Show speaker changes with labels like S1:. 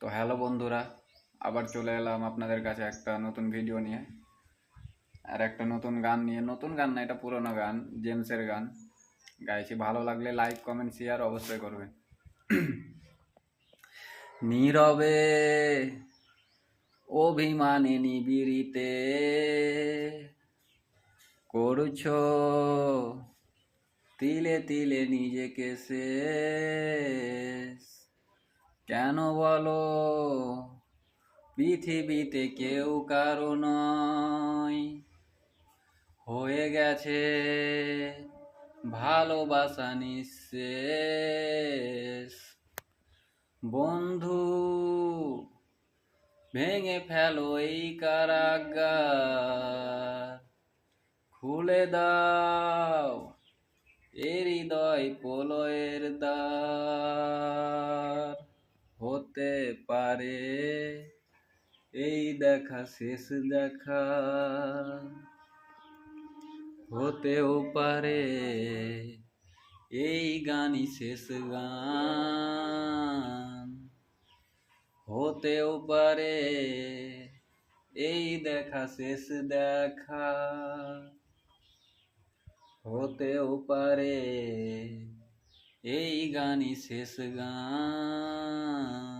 S1: তো হ্যালো বন্ধুরা, আবার চলে এলাম আপনাদের কাছে একটা নতুন ভিডিও নিয়ে আর একটা নতুন গান নিয়ে। নতুন গান না, এটা পুরোনো গান, জেমসের গান গাইছি। ভালো লাগলে লাইক কমেন্ট শেয়ার অবশ্যই করবেন। নীরবে অভিমানে নিবিড়িতে করছো তিলে তিলে নিজেকে শেষ। কেন বলো পৃথিবীতে কেউ কারো নয়, হয়ে গেছে ভালোবাসা নিঃশেষ। বন্ধু ভেঙে ফেলো এই কারাগার, খুলে দাও এ হৃদয় প্রলয়ের দ্বার। হতে পারে এই দেখা শেষ দেখা, হতেও পারে এই গানই শেষ গান, হতেও পারে এই দেখা শেষ দেখা, হতেও পারে এই গানই শেষ গান।